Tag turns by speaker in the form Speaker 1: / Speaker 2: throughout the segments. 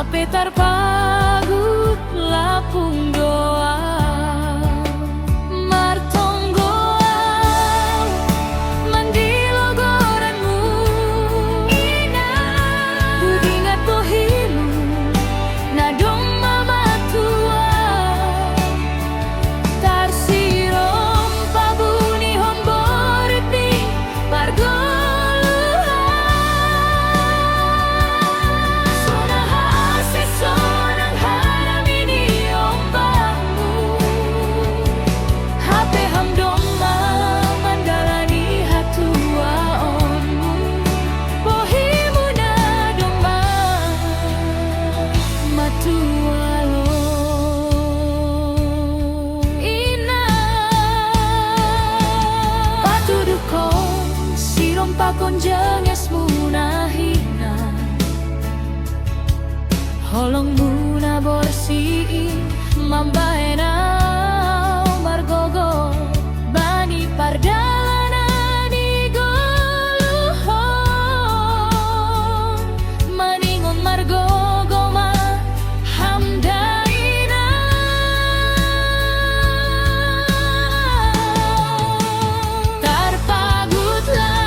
Speaker 1: HP terpagut lapung doa martonggoa mandilo goranmu ina budingat bohimu nadong mama tua tarsirom pabuni homboriti pargo konjenges munahina holong muna borsi mambaena margogo bani pardalana di goluhon maningon margogo ma hamdaina tarpagutlah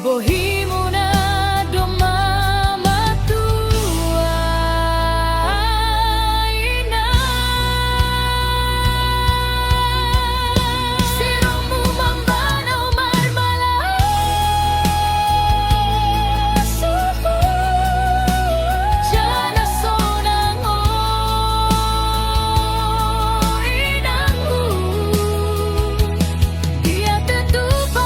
Speaker 1: bohimuna doma matua ina siromu mambana umar malasumu jana sonango inangu dia tetupa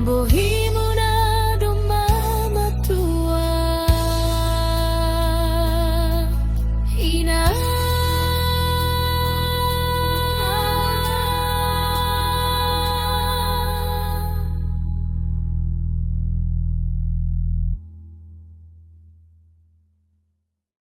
Speaker 1: bohim